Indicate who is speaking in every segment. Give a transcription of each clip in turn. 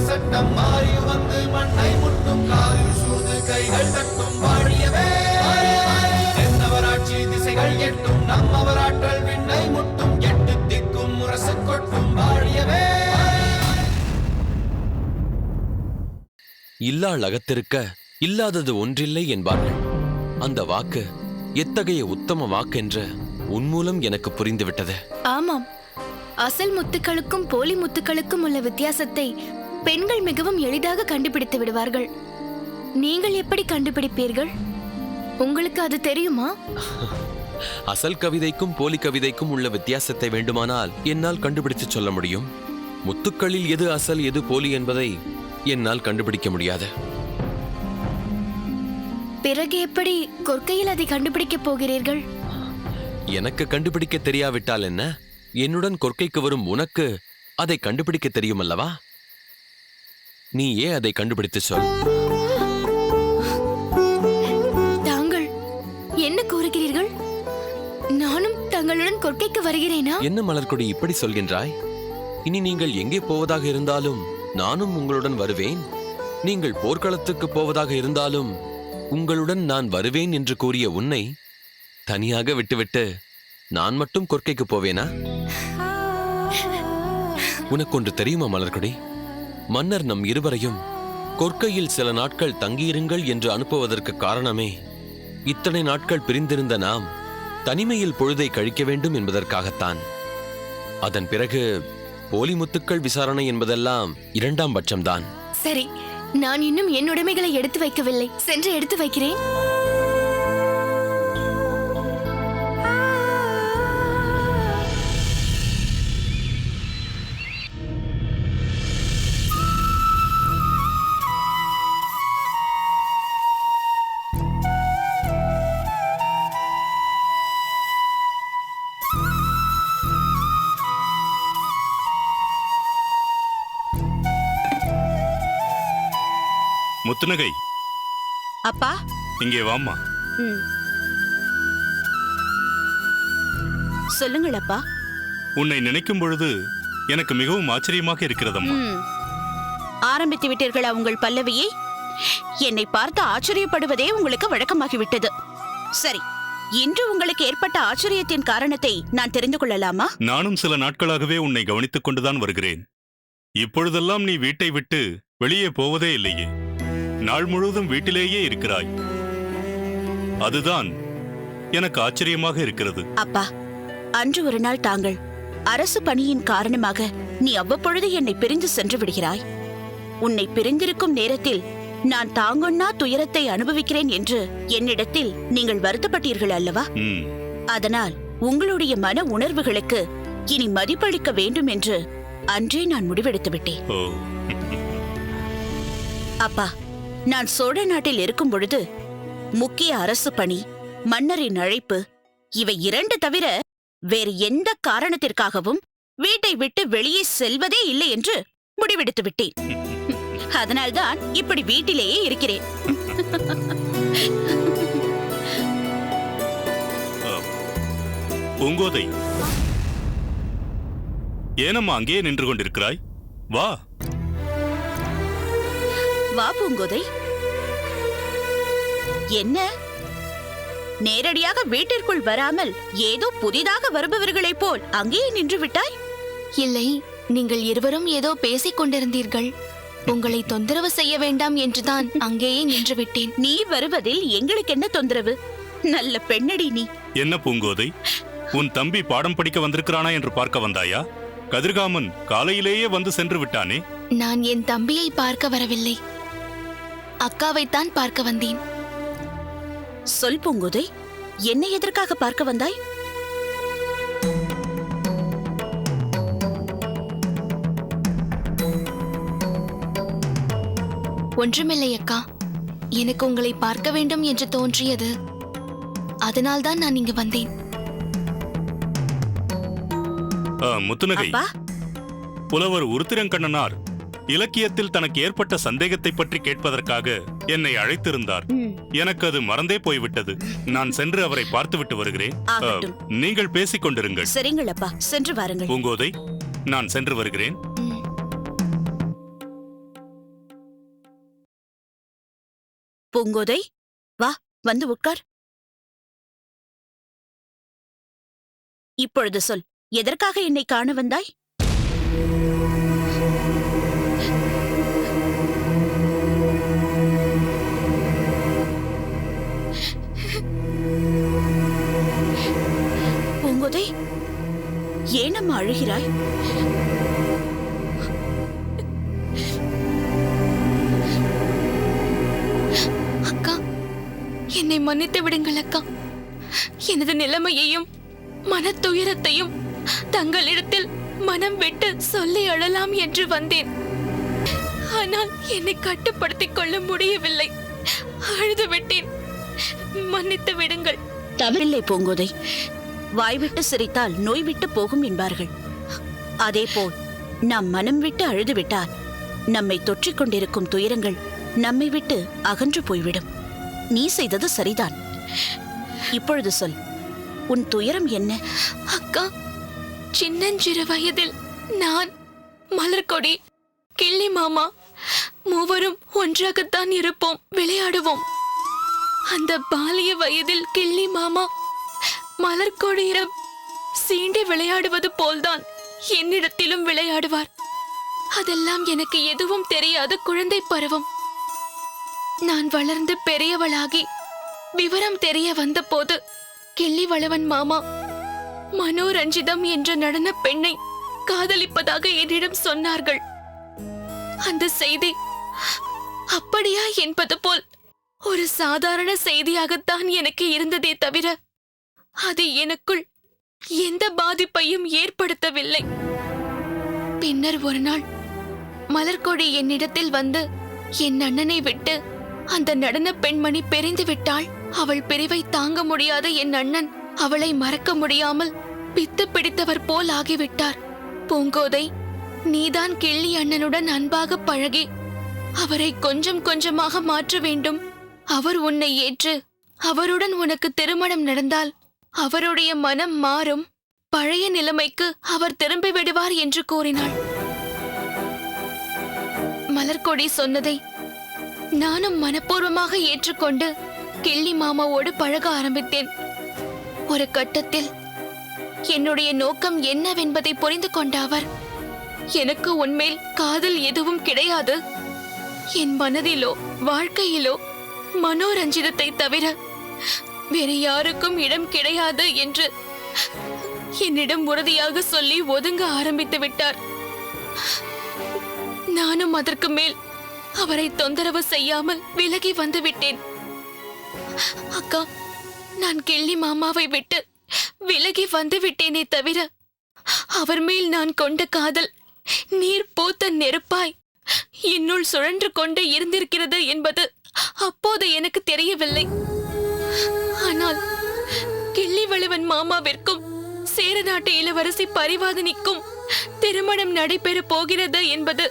Speaker 1: சட்டம் மாறி வந்து மண்ணை முட்டும் காலில் சூழ்ந்து கைகள் தட்டும் வாழியவே தென்னவராட்சி திசைகள் எட்டும் நம்மவராற்றல் விண்ணை முட்டும் எட்டு திக்கும் முரசு கொட்டும் வாழியவே.
Speaker 2: இல்லாள் அகத்திருக்க இல்லாதது ஒன்றில்லை என்பார்கள். அந்த வாக்கு எத்தகைய உத்தம வாக்கென்று உன்மூலம் எனக்கு புரிந்துவிட்டது.
Speaker 3: ஆமாம், அசல் முத்துக்களுக்கும் போலி முத்துக்களுக்கும் உள்ள வித்தியாசத்தை பெண்கள் மிகவும் எளிதாக கண்டுபிடித்து விடுவார்கள். நீங்கள் எப்படி கண்டுபிடிப்பீர்கள்? உங்களுக்கு அது தெரியுமா?
Speaker 2: அசல் கவிதைக்கும் போலி கவிதைக்கும் உள்ள வித்தியாசத்தை வேண்டுமானால் என்னால் கண்டுபிடித்து சொல்ல முடியும். முத்துக்களில் எது அசல் எது போலி என்பதை என்னால் கண்டுபிடிக்க முடியாது.
Speaker 3: பிறகு எப்படி கொற்கையில் அதை கண்டுபிடிக்கப் போகிறீர்கள்?
Speaker 2: எனக்கு கண்டுபிடிக்க தெரியாவிட்டால் என்ன? என்னுடன் கொற்கைக்கு வரும் உனக்கு அதை கண்டுபிடிக்க தெரியும் அல்லவா? நீ ஏன் அதை கண்டுபிடித்து சொல்.
Speaker 3: தாங்கள் என்ன கூறுகிறீர்கள்? நானும் தங்களுடன் கொற்கைக்கு வருகிறேனா?
Speaker 2: என்ன மலர்கொடி இப்படி சொல்கின்றாய்? இனி நீங்கள் எங்கே போவதாக இருந்தாலும் நானும் உங்களுடன் வருவேன். நீங்கள் போர்க்களத்துக்கு போவதாக இருந்தாலும் உங்களுடன் நான் வருவேன் என்று கூறிய உன்னை தனியாக விட்டுவிட்டு நான் மட்டும் கொற்கைக்கு போவேனா? உனக்கொன்று தெரியுமா மலர்கொடி? மன்னர் நம் இருவரையும் கொற்கையில் சில நாட்கள் தங்கியிருங்கள் என்று அனுப்புவதற்கு காரணமே இத்தனை நாட்கள் பிரிந்திருந்த நாம் தனிமையில் பொழுதை கழிக்க வேண்டும் என்பதற்காகத்தான். அதன் பிறகு போலி முத்துக்கள் விசாரணை என்பதெல்லாம் இரண்டாம் பட்சம்தான்.
Speaker 3: சரி, நான் இன்னும் என் உடைமைகளை எடுத்து வைக்கவில்லை. சென்று எடுத்து வைக்கிறேன்.
Speaker 4: முத்துநகை,
Speaker 5: அப்பா
Speaker 4: இங்கே வாம்மா.
Speaker 5: சொல்லுங்கள் அப்பா.
Speaker 4: உன்னை நினைக்கும் பொழுது எனக்கு மிகவும் ஆச்சரியமாக இருக்கிறதம்மா.
Speaker 5: ஆரம்பித்து விட்டீர்களா உங்கள் பல்லவியை? என்னை பார்த்து ஆச்சரியப்படுவதே உங்களுக்கு வழக்கமாகிவிட்டது. சரி, இன்று உங்களுக்கு ஏற்பட்ட ஆச்சரியத்தின் காரணத்தை நான் தெரிந்து கொள்ளலாமா?
Speaker 4: நானும் சில நாட்களாகவே உன்னை கவனித்துக் கொண்டுதான் வருகிறேன். இப்பொழுதெல்லாம் நீ வீட்டை விட்டு வெளியே போவதே இல்லையே. நாள் முழுவதும் வீட்டிலேயே இருக்கிறாய். அதுதான் எனக்கு ஆச்சரியமாக இருக்கிறது.
Speaker 5: அப்பா, அன்று ஒரு நாள் தாங்கள் அரசு பணியின் காரணமாக நீ அவ்வப்பொழுது என்னை பிரிந்து சென்று விடுகிறாய். உன்னை பிரிந்திருக்கும் நேரத்தில் நான் தாங்கொண்ணா துயரத்தை அனுபவிக்கிறேன் என்று என்னிடத்தில் நீங்கள் வருத்தப்பட்டீர்கள் அல்லவா? அதனால் உங்களுடைய மன உணர்வுகளுக்கு இனி மதிப்பளிக்க வேண்டும் என்று அன்றே நான் முடிவெடுத்து விட்டேன். அப்பா, நான் சோழ நாட்டில் இருக்கும் பொழுது முக்கிய அரசு பணி, மன்னரின் அழைப்பு, இவை இரண்டு தவிர வேறு எந்த காரணத்திற்காகவும் வீட்டை விட்டு வெளியே செல்வதே இல்லை என்று முடிவெடுத்து விட்டேன். அதனால்தான் இப்படி வீட்டிலேயே இருக்கிறேன்.
Speaker 4: பூங்கோதை, ஏனம்மா அங்கேயே நின்று கொண்டிருக்கிறாய்? வா
Speaker 5: வா பூங்கோதை. என்ன, நேரடியாக வீட்டிற்குள் வராமல் ஏதோ புதிதாக வருபவர்களைப் போல் அங்கேயே நின்று விட்டாய்?
Speaker 3: இல்லை, நீங்கள் இருவரும் ஏதோ பேசிக் கொண்டிருந்தீர்கள். உங்களை தொந்தரவு செய்ய வேண்டாம் என்றுதான் அங்கேயே நின்று விட்டேன்.
Speaker 5: நீ வருவதில் எங்களுக்கு என்ன தொந்தரவு? நல்ல பெண்ணடி நீ.
Speaker 4: என்ன பூங்கோதை, உன் தம்பி பாடம் படிக்க வந்திருக்கிறானா என்று பார்க்க வந்தாயா? கதிர்காமன் காலையிலேயே வந்து சென்று விட்டானே.
Speaker 3: நான் என் தம்பியை பார்க்க வரவில்லை, அக்காவைத்தான் பார்க்க வந்தேன்.
Speaker 5: சொல் பூங்கோதை, என்னை எதற்காக பார்க்க வந்தாய்?
Speaker 3: ஒன்றுமில்லை அக்கா, எனக்கு உங்களை பார்க்க வேண்டும் என்று தோன்றியது. அதனால்தான் நான் இங்கு வந்தேன்.
Speaker 4: முத்துநகை, புலவர் உருத்திரங்கண்ணனார் இலக்கியத்தில் தனக்கு ஏற்பட்ட சந்தேகத்தை பற்றி கேட்பதற்காக என்னை அழைத்திருந்தார். எனக்கு அது மறந்தே போய்விட்டது. நான் சென்று அவரை பார்த்துவிட்டு வருகிறேன். நீங்கள் பேசிக் கொண்டிருங்கள்.
Speaker 5: சரிங்களப்பா, சென்று வாருங்கள்.
Speaker 4: பூங்கோதை, நான் சென்று வருகிறேன்.
Speaker 5: பூங்கோதை, வா, வந்து உட்கார். இப்பொழுது சொல், எதற்காக என்னை காண வந்தாய்? பூங்கோதை, ஏனம்மா அழுகிறாய்?
Speaker 3: அக்கா, என்னை மன்னித்து விடுங்கள் அக்கா. எனது நிலைமையையும் மனத்துயரத்தையும் தங்களிடத்தில் மனம் விட்டு சொல்லி அழலாம் என்று வந்தேன். ஆனால் என்னை கட்டுப்படுத்திக் கொள்ள முடியவில்லை. அழுது விட்டேன். மன்னித்து விடுங்கள்.
Speaker 5: தவறில்லை பூங்கோதை. வாய்விட்டு சிரித்தால் நோய் விட்டு போகும் என்பார்கள். அதேபோல் நாம் மனம் விட்டு அழுது விட்டால் நம்மை தொற்றிக் கொண்டிருக்கும் துயரங்கள் நம்மை விட்டு அகன்று போய்விடும். நீ செய்தது சரிதான். இப்பொழுது சொல், உன் துயரம் என்ன?
Speaker 3: அக்கா, சின்னஞ்சிறு வயதில் நான், மலர்கொடி, கிள்ளி மாமா மூவரும் ஒன்றாகத்தான் இருப்போம், விளையாடுவோம். அந்த பாலிய வயதில் கிள்ளி மாமா மலர்கொடியிடம் சீண்டி விளையாடுவது போல்தான் என்னிடத்திலும் விளையாடுவார். அதெல்லாம் எனக்கு எதுவும் தெரியாத குழந்தை பருவம். நான் வளர்ந்து பெரியவளாகி விவரம் தெரிய வந்தபோது கிள்ளிவளவன் மாமா மனோரஞ்சிதம் என்ற நடன பெண்ணை காதலிப்பதாக என்னிடம் சொன்னார்கள். அந்த செய்தி அப்படியா என்பது போல் ஒரு சாதாரண செய்தியாகத்தான் எனக்கு இருந்ததே தவிர அது எனக்குள் எந்த பாதிப்பையும் ஏற்படுத்தவில்லை. பின்னர் ஒரு நாள் மலர்கொடி என்னிடத்தில் வந்து என் அண்ணனை விட்டு அந்த நடன பெண்மணி பிரிந்து விட்டாள். அவள் பிரிவை தாங்க முடியாத என் அண்ணன் அவளை மறக்க முடியாமல் பித்து பிடித்தவர் போல் ஆகிவிட்டார். பூங்கோதை, நீதான் கிள்ளி அண்ணனுடன் அன்பாக பழகி அவரை கொஞ்சம் கொஞ்சமாக மாற்ற வேண்டும். அவர் உன்னை ஏற்று அவருடன் உனக்கு திருமணம் நடந்தால் அவருடைய மனம் மாறும், பழைய நிலைமைக்கு அவர் திரும்பி விடுவார் என்று கூறினாள். மலர்கொடி சொன்னதை நானும் மனப்பூர்வமாக ஏற்றுக்கொண்டு கிள்ளி மாமாவோடு பழக ஆரம்பித்தேன். ஒரு கட்டத்தில் என்னுடைய நோக்கம் என்னவென்பதை புரிந்து கொண்ட அவர், எனக்கு உன்மேல் காதல் எதுவும் கிடையாது, என் மனதிலோ வாழ்க்கையிலோ மனோரஞ்சிதத்தை தவிர வேறு யாருக்கும் இடம் கிடையாது என்று என்னிடம் உறுதியாக சொல்லி ஒதுங்க ஆரம்பித்து விட்டார். நானும் அதற்கு மேல் அவரை தொந்தரவு செய்யாமல் விலகி வந்து விட்டேன். அக்கா, நான் கிள்ளி மாமாவை விட்டு விலகி வந்து விட்டேனே தவிர அவர் மேல் நான் கொண்ட காதல் நீர் பூத்த நெருப்பாய் என்னுள் சுழன்று கொண்டு இருந்திருக்கிறது என்பது அப்போது எனக்கு தெரியவில்லை. ஆனால் கிள்ளிவளவன் மாமாவிற்கும் சேர நாட்டு இளவரசி பரிவாதினிக்கும் திருமணம் நடைபெற போகிறது என்பது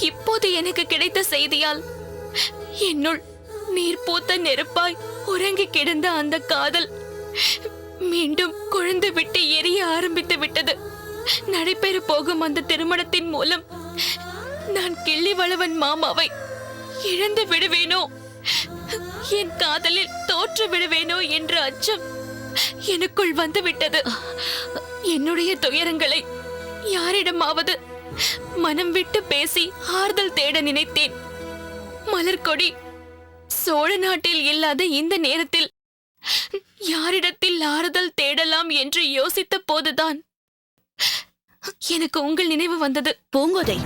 Speaker 3: இப்போது எனக்கு கிடைத்த செய்தியால் என்னுள் நீர் பூத்த நெருப்பாய் உறங்கி கிடந்த அந்த காதல் மீண்டும் கொழுந்து விட்டு எரிய ஆரம்பித்து விட்டது. நடைபெற போகும் அந்த திருமணத்தின் மூலம் நான் கிள்ளிவளவன் மாமாவை இழந்து விடுவேனோ, என் காதலில் தோற்று விடுவேனோ என்ற அச்சம் எனக்குள் வந்துவிட்டது. என்னுடைய துயரங்களை யாரிடமாவது மனம் விட்டு பேசி ஆறுதல் தேட நினைத்தேன். மலர்கொடி சோழ நாட்டில் இல்லாத இந்த நேரத்தில் யாரிடத்தில் ஆறுதல் தேடலாம் என்று யோசித்த போதுதான் எனக்கு உங்கள் நினைவு வந்தது.
Speaker 5: பூங்கோதை,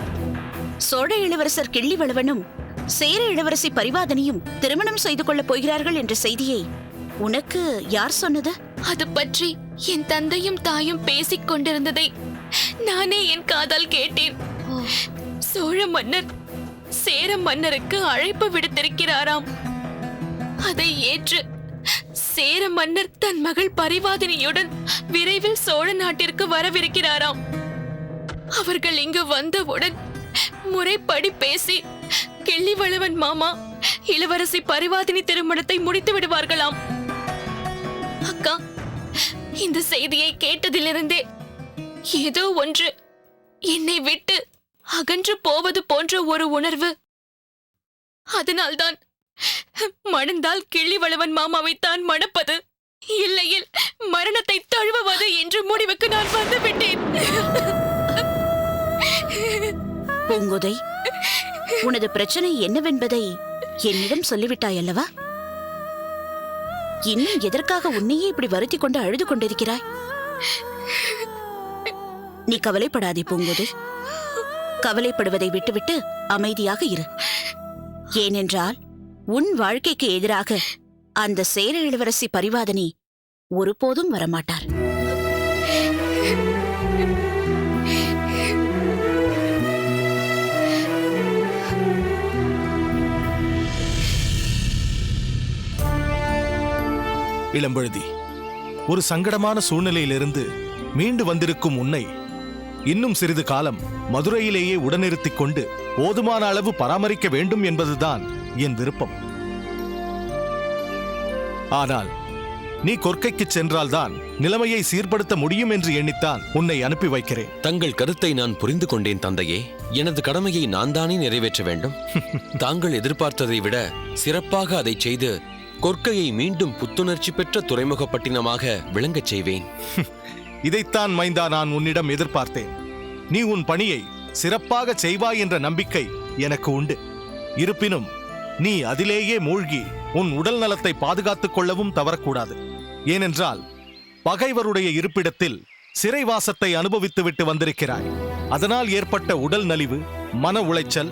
Speaker 5: சோழ இளவரசர் கிள்ளிவளவனும் சேர இளவரசி பரிவாதனையும் திருமணம் செய்து கொள்ளப் போகிறார்கள் என்ற செய்தியை உனக்கு யார் சொன்னது?
Speaker 3: அது பற்றி என் தந்தையும் தாயும் பேசிக் கொண்டிருந்ததை நானே என் காதால் கேட்டேன். சோழ மன்னர் சேர மன்னருக்கு அழைப்பு விடுத்திருக்கிறாராம். அதை ஏற்று சேர மன்னர் தன் மகள் பரிவாதினியுடன் விரைவில் சோழ நாட்டிற்கு வரவிருக்கிறாராம். அவர்கள் இங்கு வந்தவுடன் முறைப்படி பேசி கிள்ளிவளவன் மாமா இளவரசி பரிவாதினி திருமணத்தை முடித்து விடுவார்களாம். அக்கா, இந்த செய்தியை கேட்டதிலிருந்தே ஏதோ ஒன்று என்னை விட்டு அகன்று போவது போன்ற ஒரு உணர்வு. அதனால்தான் மணந்தால் கிள்ளிவளவன் மாமாவைத்தான் மணப்பது, இல்லையில் மரணத்தை தழுவுவது என்று முடிவுக்கு நான் வந்துவிட்டேன்.
Speaker 5: பூங்கோதை, உனது பிரச்சனை என்னவென்பதை என்னிடம் சொல்லிவிட்டாய் அல்லவா? இன்னும் எதற்காக உன்னையே இப்படி வருத்திக் கொண்டு அழுது கொண்டிருக்கிறாய்? நீ கவலைப்படாதே பூங்கோதை. கவலைப்படுவதை விட்டுவிட்டு அமைதியாக இரு. ஏனென்றால் உன் வாழ்க்கைக்கு எதிராக அந்த சேர இளவரசி பரிவாதனி ஒருபோதும் வரமாட்டார்.
Speaker 6: இளம்பழுதி, ஒரு சங்கடமான சூழ்நிலையிலிருந்து மீண்டு வந்திருக்கும் உன்னை இன்னும் சிறிது காலம் மதுரையிலேயே உடனிறுத்திக் கொண்டு போதுமான அளவு பராமரிக்க வேண்டும் என்பதுதான் என் விருப்பம். ஆனால் நீ கொற்கைக்கு சென்றால்தான் நிலைமையை சீர்படுத்த முடியும் என்று எண்ணித்தான் உன்னை அனுப்பி வைக்கிறேன்.
Speaker 2: தங்கள் கருத்தை நான் புரிந்து கொண்டேன் தந்தையே. எனது கடமையை நான் தானே நிறைவேற்ற வேண்டும். தாங்கள் எதிர்பார்த்ததை விட சிறப்பாக அதை செய்து கொற்கையை மீண்டும் புத்துணர்ச்சி பெற்ற துறைமுகப்பட்டினமாக விளங்கச் செய்வேன்.
Speaker 6: இதைத்தான் மைந்தா நான் உன்னிடம் எதிர்பார்த்தேன். நீ உன் பணியை சிறப்பாக செய்வாய் என்ற நம்பிக்கை எனக்கு உண்டு. இருப்பினும் நீ அதிலேயே மூழ்கி உன் உடல் நலத்தை பாதுகாத்துக் கொள்ளவும் தவறக்கூடாது. ஏனென்றால் பகைவருடைய இருப்பிடத்தில் சிறைவாசத்தை அனுபவித்துவிட்டு வந்திருக்கிறாய். அதனால் ஏற்பட்ட உடல் நலிவு, மன உளைச்சல்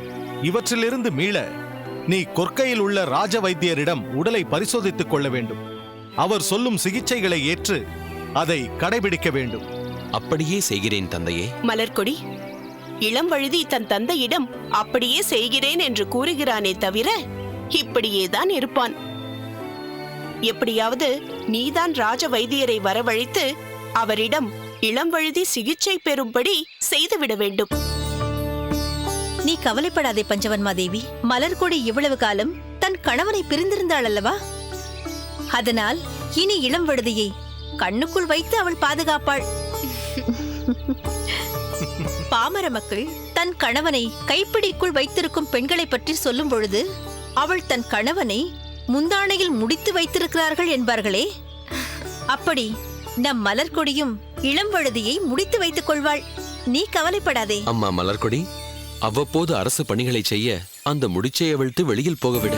Speaker 6: இவற்றிலிருந்து மீள நீ கொற்கையில் உள்ள ராஜ வைத்தியரிடம் உடலை பரிசோதித்துக் கொள்ள வேண்டும். அவர் சொல்லும் சிகிச்சைகளை ஏற்று அதை கடைபிடிக்க வேண்டும்.
Speaker 2: அப்படியே செய்கிறேன் தந்தையே.
Speaker 7: மலர்கொடி, இளம்வழுதி தன் தந்தையிடம் அப்படியே செய்கிறேன் என்று கூறுகிறானே தவிர இப்படியேதான் இருப்பான். எப்படியாவது நீதான் ராஜ வைத்தியரை வரவழைத்து அவரிடம் இளம்வழுதி சிகிச்சை பெறும்படி செய்துவிட வேண்டும்.
Speaker 8: நீ கவலைப்படாதே பஞ்சவன்மாதேவி. மலர்கொடி இவ்வளவு காலம் தன் கணவனை பிரிந்திருந்தாள் அல்லவா? அதனால் இனி இளம்வழுதியை கண்ணுக்குள் வைத்து அவள் பாதுகாப்பாள். பாமர மக்கள் தன் கணவனை கைப்பிடிக்குள் வைத்திருக்கும் பெண்களை பற்றி சொல்லும் பொழுது அவள் தன் கணவனை முந்தானையில் முடித்து வைத்திருக்கிறார்கள் என்பார்களே, அப்படி நம் மலர்கொடியும் இளம்வழுதியை முடித்து வைத்துக் கொள்வாள். நீ கவலைப்படாதே.
Speaker 2: அம்மா மலர்கொடி, அவ்வப்போது அரசு பணிகளை செய்ய அந்த முடிச்சை அவிழ்த்து வெளியில் போகவிட.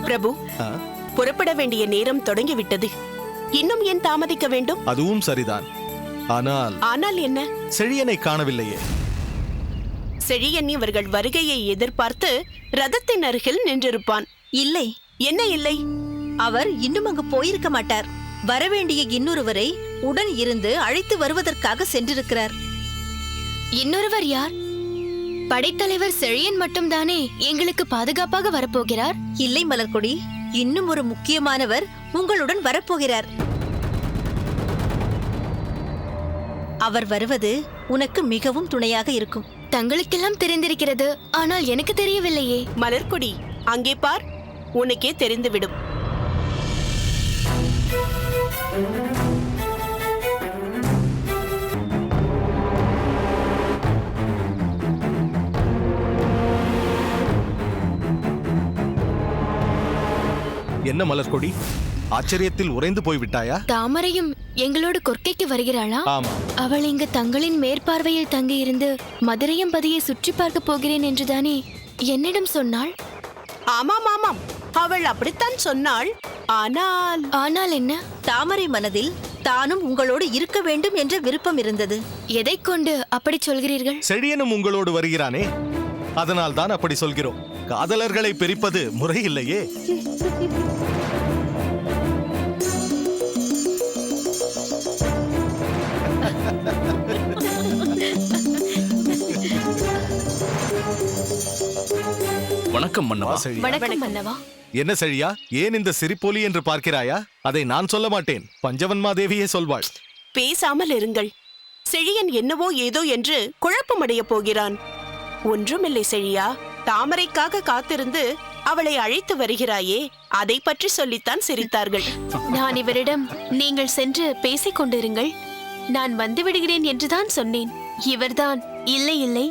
Speaker 7: பிரபு, புறப்பட வேண்டிய நேரம் தொடங்கிவிட்டது. இன்னும் ஏன் தாமதிக்க வேண்டும்?
Speaker 6: அதுவும் சரிதான். ஆனால்
Speaker 7: என்ன?
Speaker 6: செழியனை காணவில்லையே.
Speaker 7: செழியன் இவர்கள் வருகையை எதிர்பார்த்து ரதத்தின் அருகில் நின்றிருப்பான்.
Speaker 8: இல்லை.
Speaker 7: என்ன இல்லை?
Speaker 8: அவர் இன்னும் அங்கு போயிருக்க மாட்டார். வரவேண்டிய இன்னொருவரை உடன் இருந்து அழைத்து வருவதற்காக சென்றிருக்கிறார்.
Speaker 3: இன்னொருவர் யார்? படைத்தலைவர் செழியன் மட்டும்தானே எங்களுக்கு பாதுகாப்பாக வரப்போகிறார்?
Speaker 8: இல்லை மலர்கொடி, இன்னும் ஒரு முக்கியமானவர் உங்களுடன் வரப்போகிறார். அவர் வருவது உனக்கு மிகவும் துணையாக இருக்கும்.
Speaker 3: தங்களுக்கெல்லாம் தெரிந்திருக்கிறது, ஆனால் எனக்கு தெரியவில்லையே.
Speaker 7: மலர்கொடி, அங்கே பார், உனக்கே தெரிந்துவிடும்.
Speaker 6: என்ன மலர்கொடி, ஆச்சரியத்தில் உறைந்து போய்விட்டாயா?
Speaker 3: தாமரையும் எங்களோடு கொற்கைக்கு வருகிறாளா?
Speaker 6: ஆமா.
Speaker 3: அவள் இங்கு தங்களின் மேற்பார்வையில் தங்கியிருந்து மதுரையம்பதியை சுற்றி பார்க்க போகிறேன் என்றுதானே என்னிடம் சொன்னாள்.
Speaker 7: ஆமாம் ஆமாம், அவள் அப்படித்தான் சொன்னாள்.
Speaker 3: ஆனால் என்ன?
Speaker 8: தாமரை மனதில் தானும் உங்களோடு இருக்க வேண்டும் என்ற விருப்பம் இருந்தது.
Speaker 3: எதை கொண்டு அப்படி சொல்கிறீர்கள்?
Speaker 6: செழியனும் உங்களோடு வருகிறானே, அதனால் தான் அப்படி சொல்கிறோம். காதலர்களை பிரிப்பது முறையில்லையே.
Speaker 9: வணக்கம் மன்னவா.
Speaker 3: வணக்கம் மன்னவா.
Speaker 6: என்ன செழியா, ஏன் இந்த சிரிப்பொலி என்று பார்க்கிறாயா? அதை நான் சொல்ல மாட்டேன், பஞ்சவன்மாதேவியே சொல்வாள்.
Speaker 7: பேசாமல் இருங்கள். செழியன் என்னவோ ஏதோ என்று குழப்பமடைய போகிறான். ஒன்றுமில்லை செழியா, தாமரைக்காக காத்திருந்து அவளை அழைத்து வருகிறாயே, அதை பற்றி சொல்லித்தான் சிரித்தார்கள்.
Speaker 3: நான் இவரிடம் நீங்கள் சென்று பேசிக் கொண்டிருங்கள், நான் வந்து விடுகிறேன் என்றுதான் சொன்னேன். இவர்தான் இல்லை இல்லை,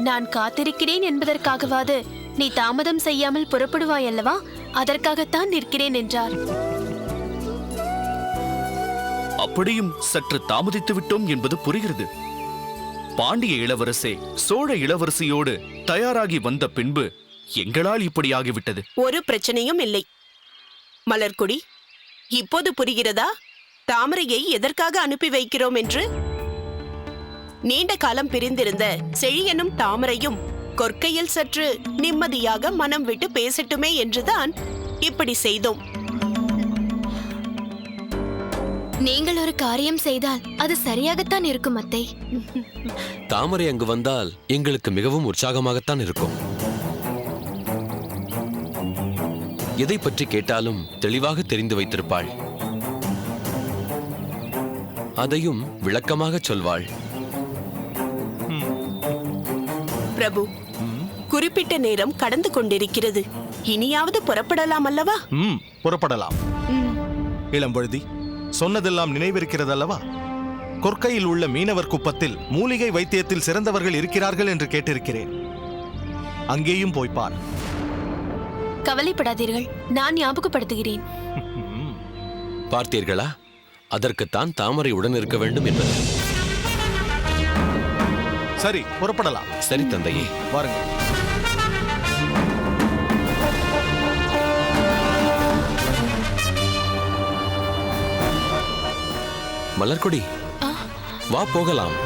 Speaker 3: நான் காத்திருக்கிறேன் என்பதற்காகவாது நீ தாமதம் செய்யாமல் புறப்படுவாய் அல்லவா, அதற்காகத்தான் நிற்கிறேன் என்றார்.
Speaker 9: அப்படியும் சற்று தாமதித்து விட்டோம் என்பது புரிகிறது. பாண்டிய இளவரசே சோழ இளவரசியோடு தயாராகி வந்த பின்பு எங்களால் இப்படி ஆகிவிட்டது.
Speaker 7: ஒரு பிரச்சனையும் இல்லை. மலர்கொடி, இப்போது புரிகிறதா தாமரையை எதற்காக அனுப்பி வைக்கிறோம் என்று? நீண்ட காலம் பிரிந்திருந்த செழியனும் தாமரையும் கொற்கையில் சற்று நிம்மதியாக மனம் விட்டு பேசட்டுமே என்றுதான் இப்படி செய்தோம்.
Speaker 3: நீங்கள் ஒரு காரியம் செய்தால் அது சரியாகத்தான் இருக்கும் அத்தை.
Speaker 2: தாமரை அங்கு வந்தால் எங்களுக்கு மிகவும் உற்சாகமாகத்தான் இருக்கும். எதை பற்றி கேட்டாலும் தெளிவாக தெரிந்து வைத்திருப்பாள். அதையும் விளக்கமாக சொல்வாள்.
Speaker 7: பிரபு, குறிப்பிட்ட நேரம் கடந்து கொண்டிருக்கிறது. இனியாவது புறப்படலாம் அல்லவா?
Speaker 6: புறப்படலாம். இளம்பழுதி, சொன்னதெல்லாம் நினைவிருக்கிறது அல்லவா? கொற்கையில் உள்ள மீனவர் குப்பத்தில் மூலிகை வைத்தியத்தில் சிறந்தவர்கள் இருக்கிறார்கள் என்று கேட்டிருக்கிறேன். அங்கேயும் போய்ப்பார்.
Speaker 3: கவலைப்படாதீர்கள், நான் ஞாபகப்படுத்துகிறேன்.
Speaker 2: பார்த்தீர்களா, அதற்குத்தான் தாமரை உடன் இருக்க வேண்டும் என்பது.
Speaker 6: சரி, புறப்படலாம்.
Speaker 2: சரி தந்தையே,
Speaker 6: வாருங்கள்.
Speaker 2: மலர்கொடி, வா போகலாம்.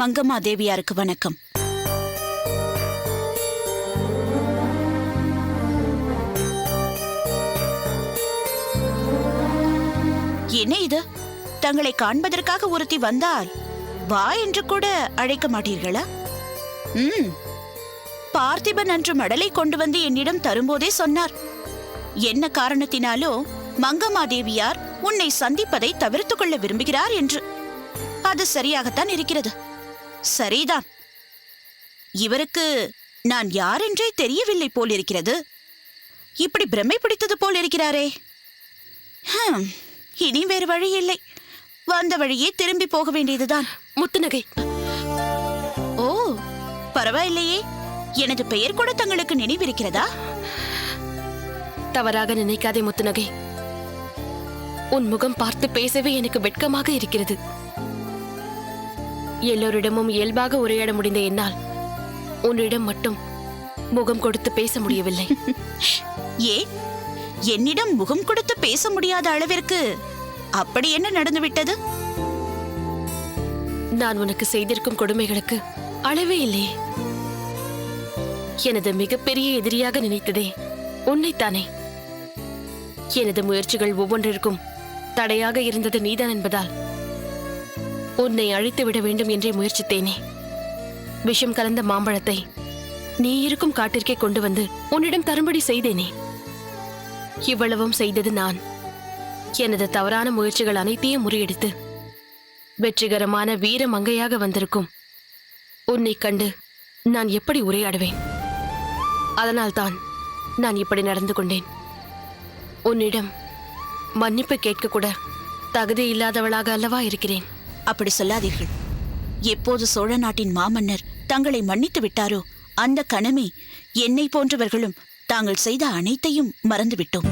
Speaker 5: மங்கம்மா தேவியாருக்கு வணக்கம். என்ன இது? தங்களை காண்பதற்காக ஒருத்தி வந்தால் வா என்று கூட அழைக்க மாட்டீர்களா? பார்த்திபன் அன்று மடலை கொண்டு வந்து என்னிடம் தரும்போதே சொன்னார். என்ன காரணத்தினாலோ மங்கம்மா தேவியார் உன்னை சந்திப்பதை தவிர்த்துக் கொள்ள விரும்புகிறார் என்று. அது சரியாகத்தான் இருக்கிறது. சரிதான். இவருக்கு நான் யார் என்றே தெரியவில்லை போலிருக்கிறது. இப்படி பிரமை பிடித்தது போல் இருக்கிறாரே. இனி வேறு வழி இல்லை. வந்த வழியே திரும்பி போக வேண்டியதுதான்.
Speaker 3: முத்துநகை.
Speaker 5: ஓ, பரவாயில்லையே. எனது பெயர் கூட தங்களுக்கு நினைவிருக்கிறதா?
Speaker 3: தவறாக நினைக்காதே முத்துநகை. உன் முகம் பார்த்து பேசவே எனக்கு வெட்கமாக இருக்கிறது. எல்லோரிடமும் இயல்பாக உரையாட முடிந்த என்னால் உன்னிடம் மட்டும் முகம் கொடுத்து பேச முடியவில்லை.
Speaker 5: ஏன் என்னிடம் முகம் கொடுத்து பேச முடியாத அளவிற்கு அப்படி என்ன நடந்துவிட்டது?
Speaker 3: நான் உனக்கு செய்திருக்கும் கொடுமைகளுக்கு அளவே இல்லையே. எனது மிகப்பெரிய எதிரியாக நினைத்ததே உன்னைத்தானே. எனது முயற்சிகள் ஒவ்வொன்றிற்கும் தடையாக இருந்தது நீதான் என்பதால் உன்னை அழித்து விட வேண்டும் என்றே முயற்சித்தேனே. விஷம் கலந்த மாம்பழத்தை நீ இருக்கும் காட்டிற்கே கொண்டு வந்து உன்னிடம் தரும்படி செய்தேனே. இவ்வளவும் செய்தது நான். எனது தவறான முயற்சிகள் அனைத்தையும் முறியடித்து வெற்றிகரமான வீர மங்கையாக வந்திருக்கும் உன்னை கண்டு நான் எப்படி உரையாடுவேன்? அதனால்தான் நான் இப்படி நடந்து கொண்டேன். உன்னிடம் மன்னிப்பு கேட்க கூட தகுதி இல்லாதவளாக அல்லவா இருக்கிறேன்.
Speaker 5: அப்படி சொல்லாதீர்கள். எப்போது சோழ நாட்டின் மாமன்னர் தங்களை மன்னித்து விட்டாரோ அந்த கணமே என்னை போன்றவர்களும் தாங்கள் செய்த அனைத்தையும் மறந்துவிட்டோம்.